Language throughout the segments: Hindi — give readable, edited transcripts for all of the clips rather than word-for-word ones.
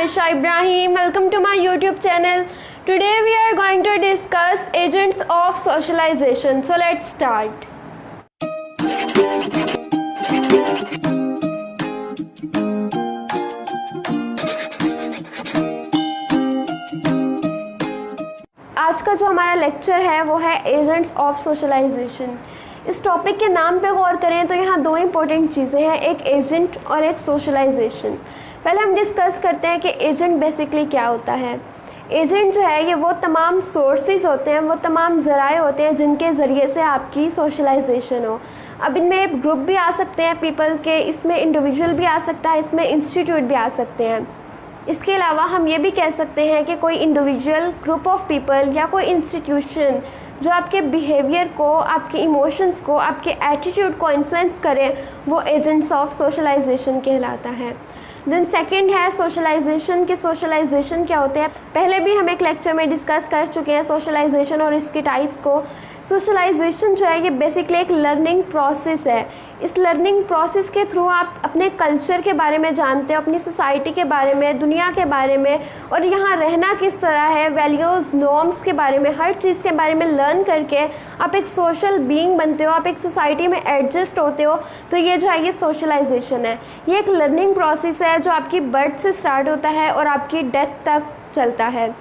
Aisha Ibrahim. Welcome to my YouTube channel. Today we are going to discuss agents of socialization. So let's start. आज का जो हमारा लेक्चर है वो है एजेंट्स ऑफ सोशलाइजेशन। इस टॉपिक के नाम पे गौर करें तो यहाँ दो इम्पोर्टेंट चीज़ें हैं, एक एजेंट और एक सोशलाइजेशन। पहले हम डिस्कस करते हैं कि एजेंट बेसिकली क्या होता है। एजेंट जो है ये वो तमाम सोर्सेज होते हैं, वो तमाम ज़राए होते हैं जिनके ज़रिए से आपकी सोशलाइजेशन हो। अब इनमें ग्रुप भी आ सकते हैं पीपल के, इसमें इंडिविजुअल भी आ सकता है, इसमें इंस्टीट्यूट भी आ सकते हैं। इसके अलावा हम ये भी कह सकते हैं कि कोई इंडिविजुअल, ग्रुप ऑफ पीपल या कोई इंस्टीट्यूशन जो आपके बिहेवियर को, आपके इमोशंस को, आपके एटीट्यूड को इन्फ्लुएंस करे, वो एजेंट्स ऑफ सोशलाइजेशन कहलाता है। देन सेकंड है सोशलाइजेशन। कि सोशलाइजेशन क्या होते हैं, पहले भी हम एक लेक्चर में डिस्कस कर चुके हैं सोशलाइजेशन और इसके टाइप्स को। सोशलाइजेशन जो है ये बेसिकली एक लर्निंग प्रोसेस है। इस लर्निंग प्रोसेस के थ्रू आप अपने कल्चर के बारे में जानते हो, अपनी सोसाइटी के बारे में, दुनिया के बारे में, और यहाँ रहना किस तरह है, वैल्यूज़, नॉर्म्स के बारे में, हर चीज़ के बारे में लर्न करके आप एक सोशल बीइंग बनते हो, आप एक सोसाइटी में एडजस्ट होते हो। तो ये जो है ये सोशलाइजेशन है। ये एक लर्निंग प्रोसेस है जो आपकी बर्थ से स्टार्ट होता है और आपकी डेथ तक चलता है।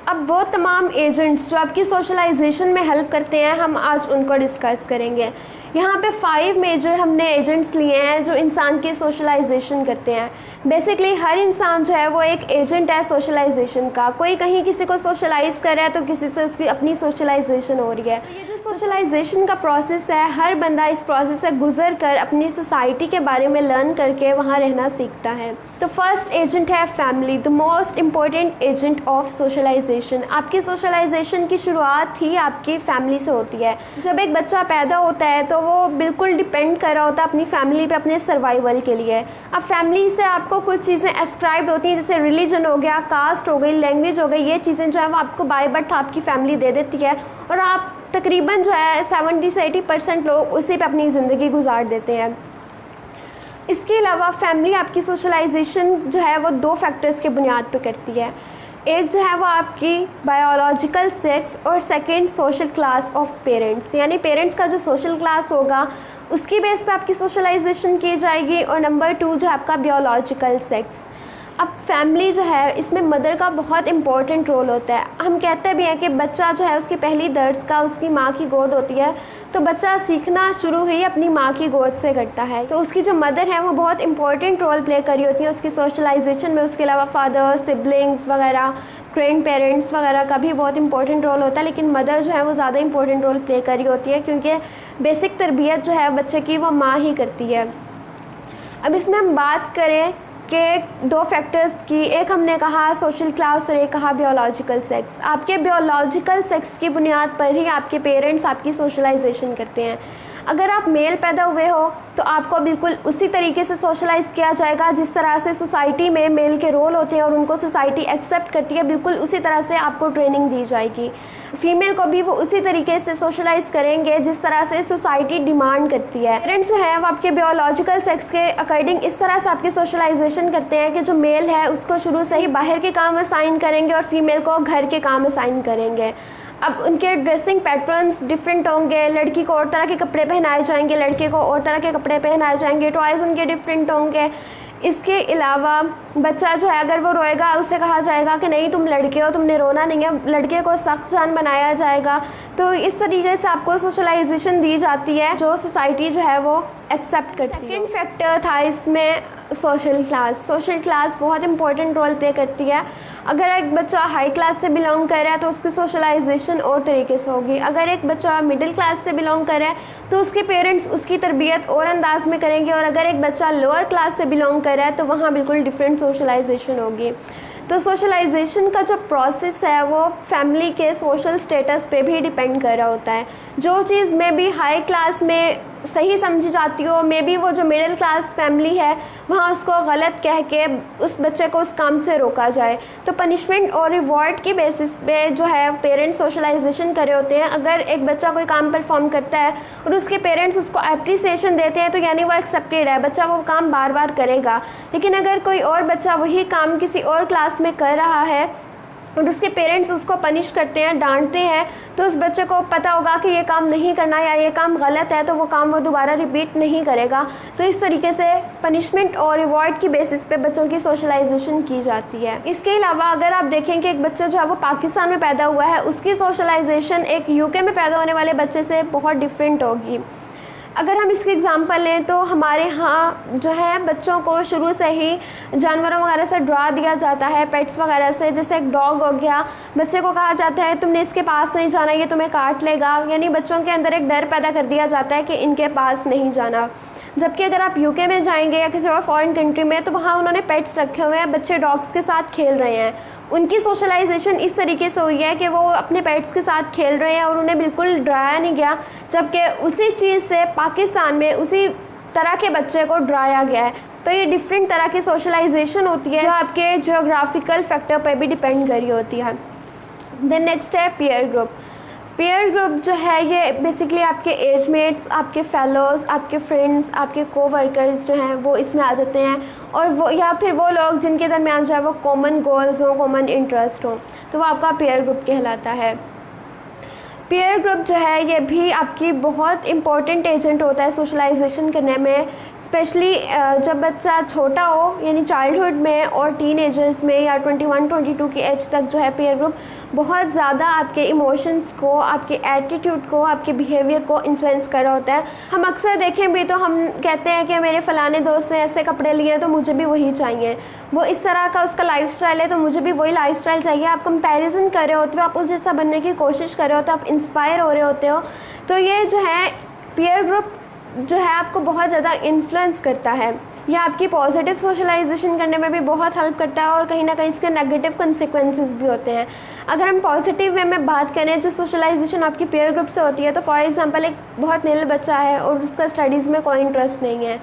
अब वो तमाम एजेंट्स जो आपकी सोशलाइजेशन में हेल्प करते हैं, हम आज उनको डिस्कस करेंगे। यहाँ पे 5 मेजर हमने एजेंट्स लिए हैं जो इंसान की सोशलाइजेशन करते हैं। बेसिकली हर इंसान जो है वो एक एजेंट है सोशलाइजेशन का। कोई कहीं किसी को सोशलाइज कर रहा है तो किसी से उसकी अपनी सोशलाइजेशन हो रही है। ये जो सोशलाइजेशन का प्रोसेस है, हर बंदा इस प्रोसेस से गुजर कर अपनी सोसाइटी के बारे में लर्न करके वहाँ रहना सीखता है। तो फर्स्ट एजेंट है family, the most important agent of socialization. आपकी सोशलाइजेशन की शुरुआत ही आपकी फैमिली से होती है। जब एक बच्चा पैदा होता है तो वो बिल्कुल डिपेंड कर रहा होता है अपनी फैमिली पे, अपने सर्वाइवल के लिए। अब फैमिली से आपको कुछ चीज़ें एस्क्राइब होती हैं, जैसे रिलीजन हो गया, कास्ट हो गई, लैंग्वेज हो गई। ये चीज़ें जो है वो आपको बाय बर्थ आपकी फैमिली दे देती है और आप तकरीबन जो है 70 से 80% लोग उसी पे अपनी ज़िंदगी गुजार देते हैं। इसके अलावा फैमिली आपकी सोशलाइजेशन जो है वो 2 फैक्टर्स के बुनियाद पे करती है। एक जो है वो आपकी बायोलॉजिकल सेक्स और second social class of parents, यानी पेरेंट्स का जो सोशल क्लास होगा उसकी बेस पे आपकी सोशलाइजेशन की जाएगी। और नंबर 2 जो है आपका बायोलॉजिकल सेक्स। अब फैमिली जो है इसमें मदर का बहुत इंपॉर्टेंट रोल होता है। हम कहते भी हैं कि बच्चा जो है उसकी पहली दर्स का उसकी माँ की गोद होती है, तो बच्चा सीखना शुरू ही अपनी माँ की गोद से करता है। तो उसकी जो मदर है वो बहुत इंपॉर्टेंट रोल प्ले कर रही होती है उसकी सोशलाइजेशन में। उसके अलावा फादर, सिबलिंग्स वगैरह, ग्रैंड पेरेंट्स वगैरह का भी बहुत इंपॉर्टेंट रोल होता है, लेकिन मदर जो है वो ज़्यादा इंपॉर्टेंट रोल प्ले कर रही होती है क्योंकि बेसिक तरबियत जो है बच्चे की वो माँ ही करती है। अब इसमें हम बात करें कि 2 फैक्टर्स की, एक हमने कहा सोशल क्लास और एक कहा बायोलॉजिकल सेक्स। आपके बायोलॉजिकल सेक्स की बुनियाद पर ही आपके पेरेंट्स आपकी सोशलाइजेशन करते हैं। अगर आप मेल पैदा हुए हो तो आपको बिल्कुल उसी तरीके से सोशलाइज किया जाएगा जिस तरह से सोसाइटी में मेल के रोल होते हैं और उनको सोसाइटी एक्सेप्ट करती है, बिल्कुल उसी तरह से आपको ट्रेनिंग दी जाएगी। फीमेल को भी वो उसी तरीके से सोशलाइज करेंगे जिस तरह से सोसाइटी डिमांड करती है। पेरेंट्स जो है वो आपके बायोलॉजिकल सेक्स के अकॉर्डिंग इस तरह से आपकी सोशलाइजेशन करते हैं कि जो मेल है उसको शुरू से ही बाहर के काम असाइन करेंगे और फीमेल को घर के काम असाइन करेंगे। अब उनके ड्रेसिंग पैटर्न्स डिफरेंट होंगे, लड़की को और तरह के कपड़े पहनाए जाएंगे, लड़के को और तरह के कपड़े पहनाए जाएंगे, टॉयज़ उनके डिफरेंट होंगे। इसके अलावा बच्चा जो है अगर वो रोएगा उसे कहा जाएगा कि नहीं तुम लड़के हो, तुमने रोना नहीं है, लड़के को सख्त जान बनाया जाएगा। तो इस तरीके से आपको सोशलाइजेशन दी जाती है जो सोसाइटी जो है वो एक्सेप्ट करती है। सेकंड फैक्टर था इसमें सोशल क्लास। सोशल क्लास बहुत इंपॉर्टेंट रोल प्ले करती है। अगर एक बच्चा हाई क्लास से बिलोंग कर रहा है तो उसकी सोशलाइजेशन और तरीके से होगी। अगर एक बच्चा मिडिल क्लास से बिलोंग कर रहा है तो उसके पेरेंट्स उसकी तरबियत और अंदाज में करेंगे, और अगर एक बच्चा लोअर क्लास से बिलोंग कर रहा है तो वहाँ बिल्कुल डिफरेंट सोशलाइजेशन होगी। तो सोशलाइजेशन का जो प्रोसेस है वो फैमिली के सोशल स्टेटस पे भी डिपेंड कर रहा होता है। जो चीज़ में भी हाई क्लास में सही समझी जाती हो, मे बी वो जो मिडिल क्लास फैमिली है वहाँ उसको गलत कह के उस बच्चे को उस काम से रोका जाए। तो पनिशमेंट और रिवॉर्ड की बेसिस पे जो है पेरेंट्स सोशलाइजेशन करे होते हैं। अगर एक बच्चा कोई काम परफॉर्म करता है और उसके पेरेंट्स उसको अप्रिसिएशन देते हैं तो यानी वो एक्सेप्टेड है, बच्चा वो काम बार बार करेगा। लेकिन अगर कोई और बच्चा वही काम किसी और क्लास में कर रहा है और उसके पेरेंट्स उसको पनिश करते हैं, डांटते हैं, तो उस बच्चे को पता होगा कि ये काम नहीं करना या ये काम गलत है, तो वो काम वो दोबारा रिपीट नहीं करेगा। तो इस तरीके से पनिशमेंट और रिवॉर्ड की बेसिस पे बच्चों की सोशलाइजेशन की जाती है। इसके अलावा अगर आप देखें कि एक बच्चा जो है वो पाकिस्तान में पैदा हुआ है, उसकी सोशलाइजेशन एक यूके में पैदा होने वाले बच्चे से बहुत डिफरेंट होगी। अगर हम इसकी एग्जांपल लें तो हमारे यहाँ जो है बच्चों को शुरू से ही जानवरों वगैरह से डरा दिया जाता है, पेट्स वगैरह से। जैसे एक डॉग हो गया, बच्चे को कहा जाता है तुमने इसके पास नहीं जाना, ये तुम्हें काट लेगा, यानी बच्चों के अंदर एक डर पैदा कर दिया जाता है कि इनके पास नहीं जाना। जबकि अगर आप यूके में जाएंगे या किसी और फॉरेन कंट्री में तो वहाँ उन्होंने पेट्स रखे हुए हैं, बच्चे डॉग्स के साथ खेल रहे हैं। उनकी सोशलाइजेशन इस तरीके से हुई है कि वो अपने पेट्स के साथ खेल रहे हैं और उन्हें बिल्कुल डराया नहीं गया, जबकि उसी चीज़ से पाकिस्तान में उसी तरह के बच्चे को डराया गया है। तो ये डिफरेंट तरह की सोशलाइजेशन होती है जो आपके जियोग्राफिकल फैक्टर पर भी डिपेंड करी होती है। देन नेक्स्ट है पीयर ग्रुप। पीयर ग्रुप जो है ये बेसिकली आपके एजमेट्स, आपके फेलोज़, आपके फ्रेंड्स, आपके कोवर्कर्स जो हैं वो इसमें आ जाते हैं, और वो या फिर वो लोग जिनके दरमियान जो है वो कॉमन गोल्स हो, कॉमन इंटरेस्ट हो, तो वो आपका पीयर ग्रुप कहलाता है। पीयर ग्रुप जो है ये भी आपकी बहुत इम्पॉर्टेंट एजेंट होता है सोशलाइजेशन करने में, स्पेशली जब बच्चा छोटा हो यानी चाइल्डहुड में और टीन एजर्स में या 21-22 की एज तक जो है पीयर ग्रुप बहुत ज़्यादा आपके इमोशंस को, आपके एटीट्यूड को, आपके बिहेवियर को इन्फ्लुएंस कर रहा होता है। हम अक्सर देखें भी तो हम कहते हैं कि मेरे फ़लाने दोस्त ने ऐसे कपड़े लिए हैं तो मुझे भी वही चाहिए, वो इस तरह का उसका लाइफस्टाइल है तो मुझे भी वही लाइफस्टाइल चाहिए। आप कंपैरिजन कर रहे होते हो, आप उस जैसा बनने की कोशिश कर रहे होते हो, आप इंस्पायर हो रहे होते हो। तो ये जो है पीयर ग्रुप जो है आपको बहुत ज़्यादा इन्फ्लुएंस करता है। यह आपकी पॉजिटिव सोशलाइजेशन करने में भी बहुत हेल्प करता है और कहीं ना कहीं इसके नेगेटिव कंसिक्वेंसेस भी होते हैं। अगर हम पॉजिटिव वे में बात करें जो सोशलाइजेशन आपकी पीयर ग्रुप से होती है, तो फॉर एग्जांपल एक बहुत नील बच्चा है और उसका स्टडीज़ में कोई इंटरेस्ट नहीं है,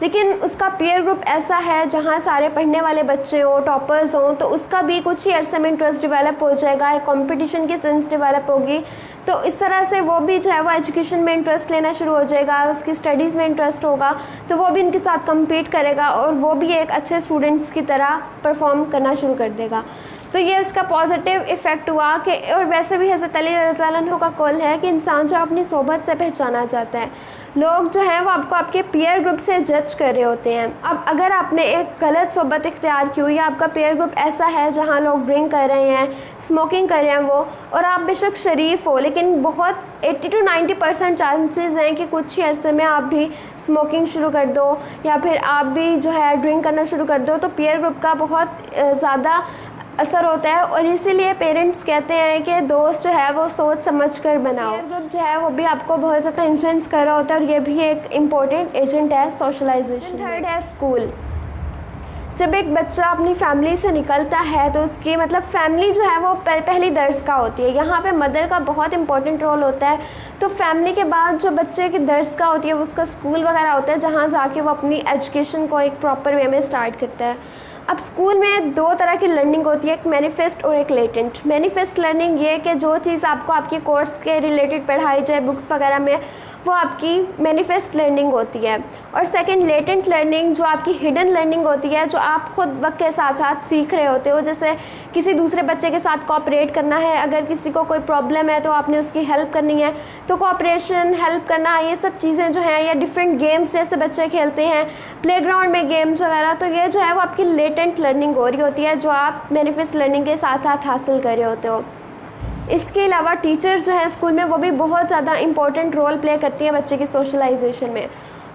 लेकिन उसका पीयर ग्रुप ऐसा है जहाँ सारे पढ़ने वाले बच्चे हों, टॉपर्स हों, तो उसका भी कुछ ही अरसे में इंटरेस्ट डेवलप हो जाएगा, एक कंपटीशन की सेंस डेवलप होगी। तो इस तरह से वो भी जो है वो एजुकेशन में इंटरेस्ट लेना शुरू हो जाएगा, उसकी स्टडीज़ में इंटरेस्ट होगा, तो वो भी इनके साथ कम्पीट करेगा और वो भी एक अच्छे स्टूडेंट्स की तरह परफॉर्म करना शुरू कर देगा। तो ये इसका पॉजिटिव इफ़ेक्ट हुआ कि, और वैसे भी हज़रत अली रज़ियल्लाहु अन्हु का कौल है कि इंसान जो अपनी सोबत से पहचाना जाता है। लोग जो हैं वो आपको आपके पीयर ग्रुप से जज कर रहे होते हैं। अब अगर आपने एक गलत सोबत इख्तियार की हुई, या आपका पीयर ग्रुप ऐसा है जहाँ लोग ड्रिंक कर रहे हैं, स्मोकिंग कर रहे हैं वो, और आप बेशक शरीफ हो, लेकिन बहुत 80 to 90% चांसेस हैं कि कुछ ही अरसे में आप भी स्मोकिंग शुरू कर दो या फिर आप भी जो है ड्रिंक करना शुरू कर दो। तो पीयर ग्रुप का बहुत ज़्यादा असर होता है, और इसीलिए पेरेंट्स कहते हैं कि दोस्त जो है वो सोच समझ कर बनाओ। पीयर ग्रुप जो है वो भी आपको बहुत ज़्यादा इन्फ्लुएंस कर रहा होता है और ये भी एक इम्पोर्टेंट एजेंट है सोशलाइजेशन। थर्ड है स्कूल। जब एक बच्चा अपनी फैमिली से निकलता है तो उसकी मतलब फैमिली जो है वो पहली दर्स का होती है, यहाँ पे मदर का बहुत इंपॉर्टेंट रोल होता है। तो फैमिली के बाद जो बच्चे की दर्स का होती है वो उसका स्कूल वगैरह होता है, जहाँ जाके वो अपनी एजुकेशन को एक प्रॉपर वे में स्टार्ट करता है। अब स्कूल में दो तरह की लर्निंग होती है, एक मैनिफेस्ट और एक लेटेंट। मैनिफेस्ट लर्निंग ये कि जो चीज़ आपको आपके कोर्स के रिलेटेड पढ़ाई जाए बुक्स वगैरह में, वो आपकी मैनिफेस्ट लर्निंग होती है। और सेकंड लेटेंट लर्निंग जो आपकी हिडन लर्निंग होती है, जो आप खुद वक्त के साथ साथ सीख रहे होते हो। जैसे किसी दूसरे बच्चे के साथ कोऑपरेट करना है, अगर किसी को कोई प्रॉब्लम है तो आपने उसकी हेल्प करनी है, तो कोऑपरेशन, हेल्प करना, ये सब चीज़ें जो हैं, या डिफरेंट गेम्स जैसे बच्चे खेलते हैं प्लेग्राउंड में गेम्स वगैरह, तो ये जो है वो आपकी लेटेंट लर्निंग हो रही होती है जो आप मैनिफेस्ट लर्निंग के साथ साथ हासिल कर रहे होते हो। इसके अलावा टीचर्स जो है स्कूल में वो भी बहुत ज़्यादा इंपॉर्टेंट रोल प्ले करती हैं बच्चे की सोशलाइजेशन में।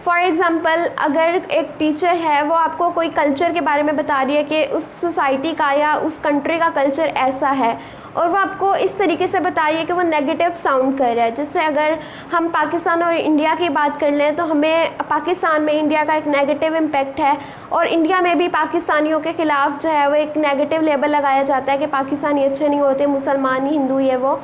फॉर एग्ज़ाम्पल अगर एक टीचर है वो आपको कोई कल्चर के बारे में बता रही है कि उस सोसाइटी का या उस कंट्री का कल्चर ऐसा है, और वो आपको इस तरीके से बता रही है कि वो नेगेटिव साउंड कर रहा है। जैसे अगर हम पाकिस्तान और इंडिया की बात कर लें तो हमें पाकिस्तान में इंडिया का एक नेगेटिव इम्पैक्ट है, और इंडिया में भी पाकिस्तानियों के ख़िलाफ़ जो है वो एक नेगेटिव लेबल लगाया जाता है कि पाकिस्तानी अच्छे नहीं होते, मुसलमान, हिंदू, ये वो।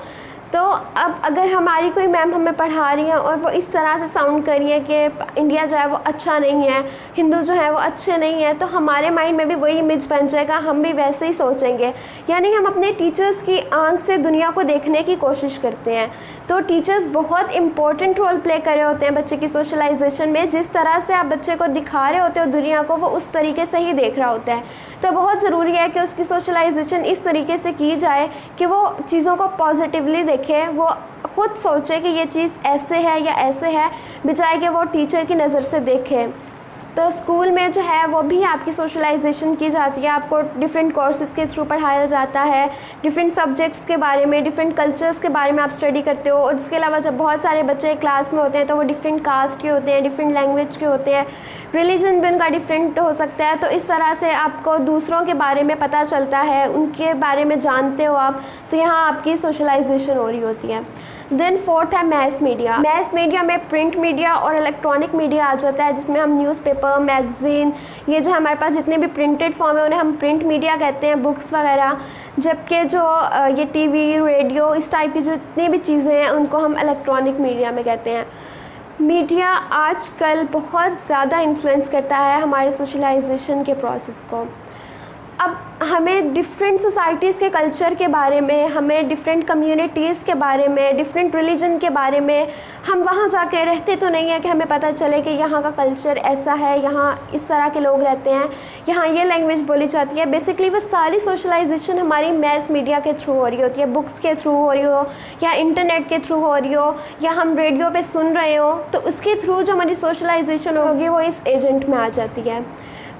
तो अब अगर हमारी कोई मैम हमें पढ़ा रही हैं और वो इस तरह से साउंड कर रही है कि इंडिया जो है वो अच्छा नहीं है, हिंदू जो है वो अच्छे नहीं है, तो हमारे माइंड में भी वही इमेज बन जाएगा, हम भी वैसे ही सोचेंगे। यानी हम अपने टीचर्स की आंख से दुनिया को देखने की कोशिश करते हैं। तो टीचर्स बहुत इंपॉर्टेंट रोल प्ले कर रहे होते हैं बच्चे की सोशलाइजेशन में। जिस तरह से आप बच्चे को दिखा रहे होते हो दुनिया को, वो उस तरीके से ही देख रहा होता है। तो बहुत ज़रूरी है कि उसकी सोशलाइजेशन इस तरीके से की जाए कि वो चीज़ों को पॉजिटिवली देखे, वो खुद सोचे कि ये चीज़ ऐसे है या ऐसे है, बजाय कि वो टीचर की नज़र से देखे। तो स्कूल में जो है वो भी आपकी सोशलाइजेशन की जाती है। आपको डिफरेंट कोर्सेज़ के थ्रू पढ़ाया जाता है, डिफरेंट सब्जेक्ट्स के बारे में, डिफरेंट कल्चर्स के बारे में आप स्टडी करते हो। और इसके अलावा जब बहुत सारे बच्चे क्लास में होते हैं तो वो डिफरेंट कास्ट के होते हैं, डिफरेंट लैंग्वेज के होते हैं, रिलीजन भी उनका डिफरेंट हो सकता है। तो इस तरह से आपको दूसरों के बारे में पता चलता है, उनके बारे में जानते हो आप, तो यहाँ आपकी सोशलाइजेशन हो रही होती है। देन फोर्थ है मैस मीडिया। मैस मीडिया में प्रिंट मीडिया और इलेक्ट्रॉनिक मीडिया आ जाता है, जिसमें हम न्यूज़पेपर, मैगज़ीन, ये जो हमारे पास जितने भी प्रिंटेड फॉर्म है उन्हें हम प्रिंट मीडिया कहते हैं, बुक्स वगैरह। जबकि जो ये टीवी, रेडियो, इस टाइप की जितनी भी चीज़ें हैं उनको हम इलेक्ट्रॉनिक मीडिया में कहते हैं। मीडिया आजकल बहुत ज़्यादा इन्फ्लुएंस करता है हमारे सोशलाइजेशन के प्रोसेस को। अब हमें डिफरेंट सोसाइटीज़ के कल्चर के बारे में, हमें डिफरेंट कम्युनिटीज़ के बारे में, डिफरेंट रिलीजन के बारे में, हम वहाँ जाके रहते तो नहीं है कि हमें पता चले कि यहाँ का कल्चर ऐसा है, यहाँ इस तरह के लोग रहते हैं, यहाँ ये लैंग्वेज बोली जाती है। बेसिकली वो सारी सोशलाइजेशन हमारी मैस मीडिया के थ्रू हो रही होती है, बुक्स के थ्रू हो रही हो या इंटरनेट के थ्रू हो रही हो या हम रेडियो पे सुन रहे हो, तो उसके थ्रू जो हमारी सोशलाइजेशन होगी वो इस एजेंट में आ जाती है।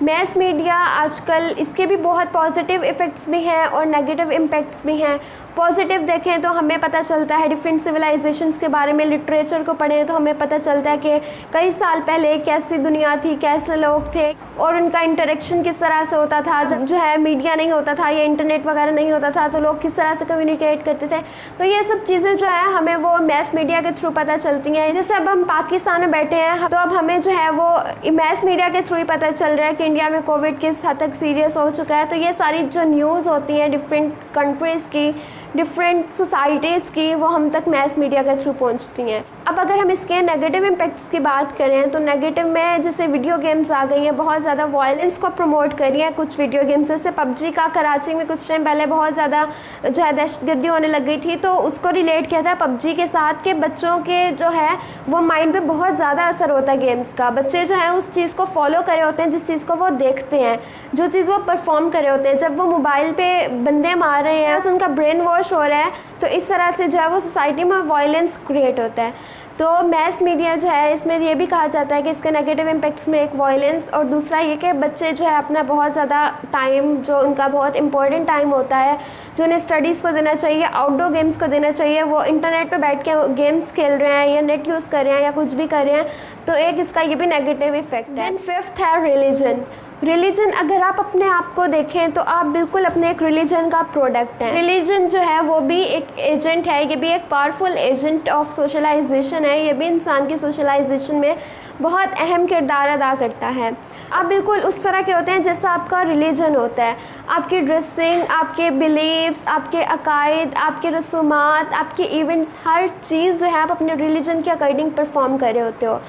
मैस मीडिया आजकल इसके भी बहुत पॉजिटिव इफ़ेक्ट्स भी हैं और नेगेटिव इम्पैक्ट्स भी हैं। पॉजिटिव देखें तो हमें पता चलता है डिफरेंट सिविलाइजेशंस के बारे में, लिटरेचर को पढ़ें तो हमें पता चलता है कि कई साल पहले कैसी दुनिया थी, कैसे लोग थे और उनका इंटरेक्शन किस तरह से होता था। जब जो है मीडिया नहीं होता था या इंटरनेट वगैरह नहीं होता था तो लोग किस तरह से कम्युनिकेट करते थे। तो ये सब चीज़ें जो है हमें वो मैस मीडिया के थ्रू पता चलती हैं। जैसे अब हम पाकिस्तान में बैठे हैं तो अब हमें जो है वो मैस मीडिया के थ्रू ही पता चल रहा है कि इंडिया में कोविड किस हद तक सीरियस हो चुका है। तो ये सारी जो न्यूज़ होती हैं डिफरेंट कंट्रीज़ की, डिफरेंट सोसाइटीज़ की, वो हम तक मैस मीडिया के थ्रू पहुंचती हैं। अब अगर हम इसके नेगेटिव इम्पैक्ट्स की बात करें तो नेगेटिव में जैसे वीडियो गेम्स आ गई हैं, बहुत ज़्यादा वायलेंस को प्रमोट कर रही हैं कुछ वीडियो गेम्स। जैसे पबजी का कराची में कुछ टाइम पहले बहुत ज़्यादा जो है दहशतगर्दी होने लग गई थी, तो उसको रिलेट किया था पबजी के साथ कि बच्चों के जो है वो माइंड पे बहुत ज़्यादा असर होता है गेम्स का। बच्चे जो है उस चीज़ को फॉलो करे होते हैं, जिस चीज़ को वो देखते हैं, जो चीज़ वो परफॉर्म करे होते हैं। जब वो मोबाइल पे बंदे मार रहे हैं, उनका ब्रेन वॉश हो रहा है, तो इस तरह से जो है वो सोसाइटी में वायलेंस क्रिएट होता है। तो मैस मीडिया जो है इसमें ये भी कहा जाता है कि इसके नेगेटिव इम्पैक्ट्स में एक वायलेंस और दूसरा ये कि बच्चे जो है अपना बहुत ज़्यादा टाइम, जो उनका बहुत इंपॉर्टेंट टाइम होता है, जो उन्हें स्टडीज़ को देना चाहिए, आउटडोर गेम्स को देना चाहिए, वो इंटरनेट पे बैठ के गेम्स खेल रहे हैं या नेट यूज़ कर रहे हैं या कुछ भी कर रहे हैं। तो एक इसका ये भी नेगेटिव इफेक्ट है। फिफ्थ है रिलीजन। रिलीजन, अगर आप अपने आप को देखें तो आप बिल्कुल अपने एक रिलीजन का प्रोडक्ट हैं। रिलीजन जो है वो भी एक एजेंट है, ये भी एक पावरफुल एजेंट ऑफ सोशलाइजेशन है। ये भी इंसान की सोशलाइजेशन में बहुत अहम किरदार अदा करता है। आप बिल्कुल उस तरह के होते हैं जैसा आपका रिलीजन होता है। आपकी ड्रेसिंग, आपके बिलीव्स, आपके अकायद, आपके रसूमात, आपके इवेंट्स, हर चीज़ जो है आप अपने रिलीजन के अकॉर्डिंग परफॉर्म कर रहे होते हो।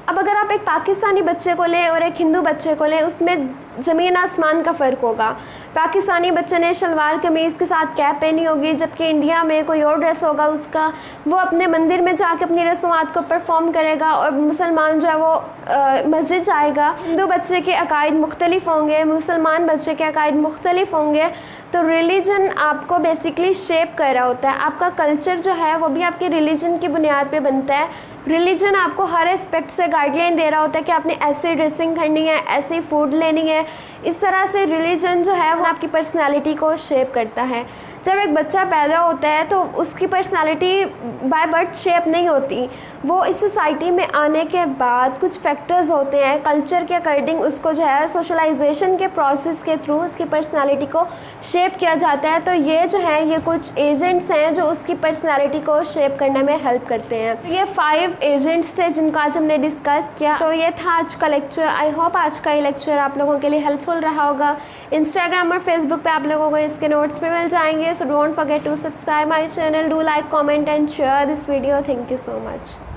अब अगर आप एक पाकिस्तानी बच्चे को लें और एक हिंदू बच्चे को लें, उसमें ज़मीन आसमान का फ़र्क होगा। पाकिस्तानी बच्चे ने शलवार कमीज़ के साथ कैप पहनी होगी, जबकि इंडिया में कोई और ड्रेस होगा उसका, वो अपने मंदिर में जाके अपनी रस्मात को परफॉर्म करेगा। और मुसलमान जो है वो मस्जिद जाएगा। हिंदू बच्चे के अकायद मुख्तलिफ होंगे, मुसलमान बच्चे के अकायद मुख्तलिफ होंगे। तो रिलीजन आपको बेसिकली शेप कर रहा होता है। आपका कल्चर जो है वो भी आपके रिलीजन की बुनियाद पे बनता है। रिलीजन आपको हर एस्पेक्ट से गाइडलाइन दे रहा होता है कि आपने ऐसे ड्रेसिंग करनी है, ऐसी फूड लेनी है। इस तरह से रिलीजन जो है वो आपकी पर्सनालिटी को शेप करता है। जब एक बच्चा पैदा होता है तो उसकी पर्सनालिटी बाय बर्थ शेप नहीं होती, वो इस सोसाइटी में आने के बाद कुछ फैक्टर्स होते हैं, कल्चर के अकॉर्डिंग उसको जो है सोशलाइजेशन के प्रोसेस के थ्रू उसकी पर्सनालिटी को शेप किया जाता है। तो ये जो है ये कुछ एजेंट्स हैं जो उसकी पर्सनालिटी को शेप करने में हेल्प करते हैं। ये 5 एजेंट्स थे जिनको आज हमने डिस्कस किया। तो ये था आज का लेक्चर। आई होप आज का ये लेक्चर आप लोगों के लिए लिए हेल्पफुल रहा होगा। इंस्टाग्राम और फेसबुक पे आप लोगों को इसके नोट्स पे मिल जाएंगे। So don't forget to subscribe my channel, do like, comment and share this video. Thank you so much.